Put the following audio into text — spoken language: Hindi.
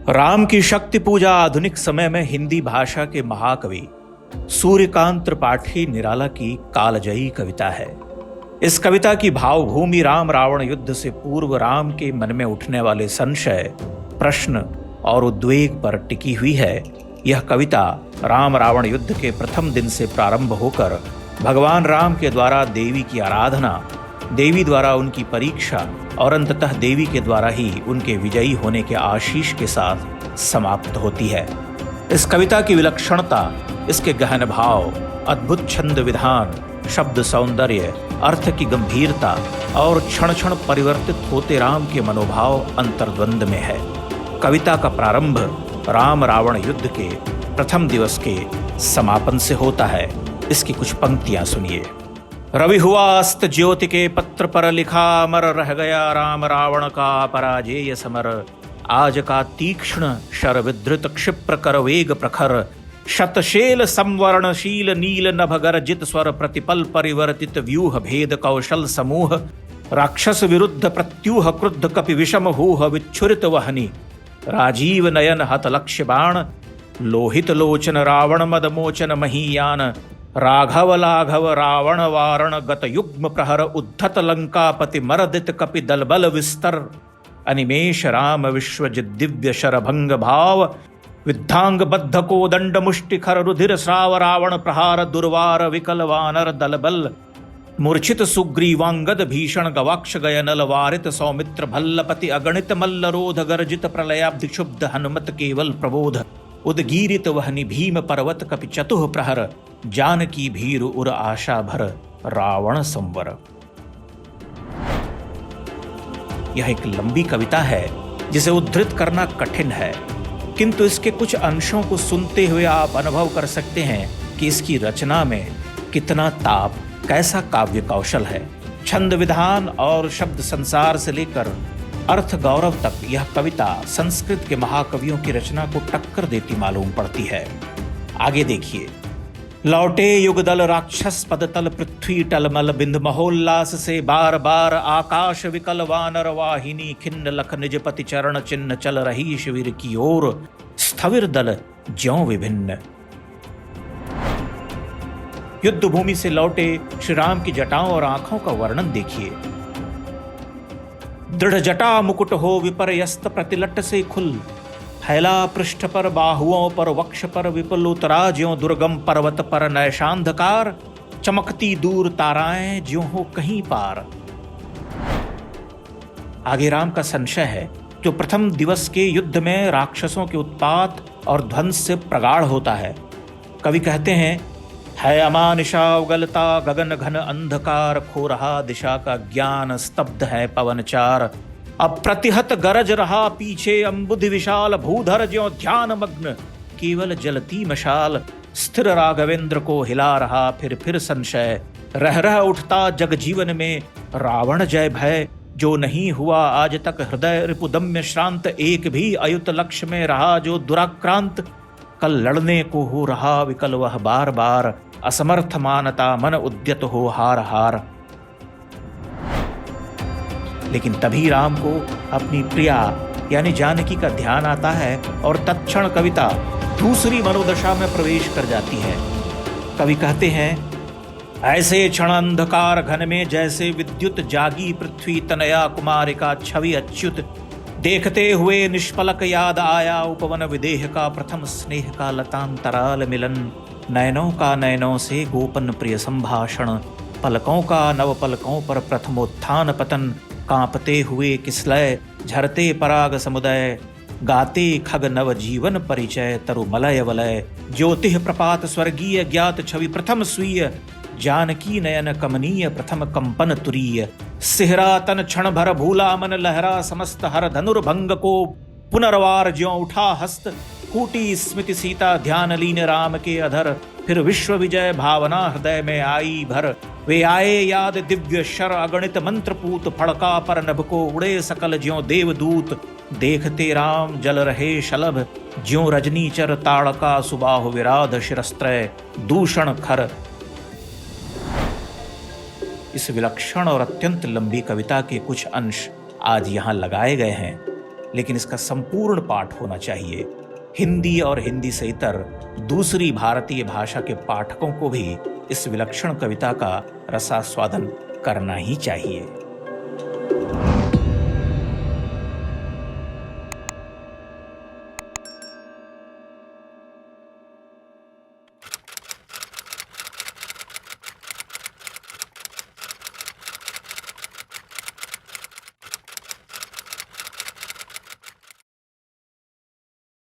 राम की शक्ति पूजा आधुनिक समय में हिंदी भाषा के महाकवि सूर्यकांत त्रिपाठी निराला की कालजयी कविता है। इस कविता की भावभूमि राम रावण युद्ध से पूर्व राम के मन में उठने वाले संशय, प्रश्न और उद्वेग पर टिकी हुई है। यह कविता राम रावण युद्ध के प्रथम दिन से प्रारंभ होकर भगवान राम के द्वारा देवी की आराधना, देवी द्वारा उनकी परीक्षा और अंततः देवी के द्वारा ही उनके विजयी होने के आशीष के साथ समाप्त होती है। इस कविता की विलक्षणता इसके गहन भाव, अद्भुत छंद विधान, शब्द सौंदर्य, अर्थ की गंभीरता और क्षण क्षण परिवर्तित होते राम के मनोभाव अंतर्द्वंद में है। कविता का प्रारंभ राम रावण युद्ध के प्रथम दिवस के समापन से होता है। इसकी कुछ पंक्तियां सुनिए। रवि हुआ अस्त ज्योति के पत्र पर लिखा, अमर रह गया राम रावण का पराजेय समर। आज का तीक्ष्ण शर विधृत क्षिप्र कर वेग प्रखर, शतशेल संवरणशील नील नभ गर्जित स्वर प्रतिपल परिवर्तित व्यूह भेद कौशल समूह। राक्षस विरुद्ध प्रत्यूह क्रुद्ध कपि विषम हूह विच्छुरित वहनी। राजीव नयन हत लक्ष्य बाण, लोहित लोचन रावण मद मोचन महीयान। राघव लाघव रावण वारण गत युग्म प्रहर, उद्धत लंकापति मरदित कपि दलबल विस्तर। अनिमेष राम विश्वजित दिव्य शरभंग भाव, विद्धांग बद्ध को दंड मुष्टिखर रुधिर श्राव। रावण प्रहार दुर्वार विकल वानर दलबल, मूर्छित सुग्रीवांगद भीषण गवाक्ष गयनल वारित। सौमित्र भल्लपति अगणित मल्ल रोध, गर्जित प्रलयाब्धि क्षुब्ध हनुमत केवल प्रबोध। उदगीरित वहनि भीम पर्वत कपि चतुः प्रहर, जानकी भीर उर आशा भर रावण संवर। यह एक लंबी कविता है जिसे उद्धृत करना कठिन है, किंतु इसके कुछ अंशों को सुनते हुए आप अनुभव कर सकते हैं कि इसकी रचना में कितना ताप, कैसा काव्य कौशल है। छंद विधान और शब्द संसार से लेकर अर्थ गौरव तक यह कविता संस्कृत के महाकवियों की रचना को टक्कर देती मालूम पड़ती है। आगे देखिए। लौटे युगदल राक्षस पदतल, पृथ्वी टलमल बिंद महोल्लास से बार बार। आकाश विकल वानर वाहिनी, खिन्न लख निज पति चरण चिन्ह। चल रही शिविर की ओर, स्थविर दल ज्यों विभिन्न। युद्ध भूमि से लौटे श्री राम की जटाओं और आंखों का वर्णन देखिए। दृढ़ जटा मुकुट हो विपर्यस्त प्रतिलट से खुल, फैला पृष्ठ पर बाहुओं पर वक्ष पर विपुल। उतरा ज्यों दुर्गम पर्वत पर नैशांधकार, चमकती दूर ताराएं ज्यों हो कहीं पार। आगे राम का संशय है जो प्रथम दिवस के युद्ध में राक्षसों के उत्पात और ध्वंस से प्रगाढ़ होता है। कवि कहते हैं, है अमानिशा उगलता गगन घन अंधकार। खो रहा दिशा का ज्ञान, स्तब्ध है पवनचार। अप्रतिहत गरज रहा पीछे अम्बुधि विशाल। भूधर ज्यों ध्यान मग्न केवल जलती मशाल। स्थिर राघवेंद्र को हिला रहा फिर संशय। रह रह उठता जग जीवन में रावण जय भय। जो नहीं हुआ आज तक हृदय रिपुदम्य श्रांत। एक भी अयुत लक्ष्य में रहा जो दुराक्रांत। कल लड़ने को हो रहा विकल वह बार बार। असमर्थ मानता मन उद्यत हो हार हार। लेकिन तभी राम को अपनी प्रिया यानी जानकी का ध्यान आता है और तत्क्षण कविता दूसरी मनोदशा में प्रवेश कर जाती है। कवि कहते हैं, ऐसे क्षण अंधकार घन में जैसे विद्युत जागी पृथ्वी। तनया कुमारिका छवि अच्युत, देखते हुए निष्पलक याद आया। उपवन विदेह का प्रथम स्नेह का लतांतराल मिलन। नयनों का नयनों से गोपन प्रिय संभाषण। पलकों का नव पलकों पर प्रथमोत्थान पतन। कांपते हुए किसलय झरते पराग समुदय। गाते खग नव जीवन परिचय तरु मलय वलय। ज्योतिः प्रपात स्वर्गीय ज्ञात छवि प्रथम स्वीय। जानकी नयन कमनीय प्रथम कंपन तुरीय। सिहरा तन क्षण भर भूला मन लहरा समस्त हर धनुर्भंग को। पुनर्वार ज्यों उठा हस्त कूटी स्मृति सीता ध्यान लीन राम के अधर। फिर विश्व विजय भावना हृदय में आई भर। वे आए याद दिव्य शर अगणित मंत्रपूत। फड़का पर नभ को उड़े सकल ज्यों देवदूत। देखते राम जल रहे शलभ ज्यों रजनीचर। ताड़का सुबाहु विराध शिरस्त्रय दूषण खर। इस विलक्षण और अत्यंत लंबी कविता के कुछ अंश आज यहाँ लगाए गए हैं। लेकिन इसका संपूर्ण पाठ होना चाहिए। हिंदी और हिंदी से इतर दूसरी भारतीय भाषा के पाठकों को भी इस विलक्षण कविता का रसास्वादन करना ही चाहिए।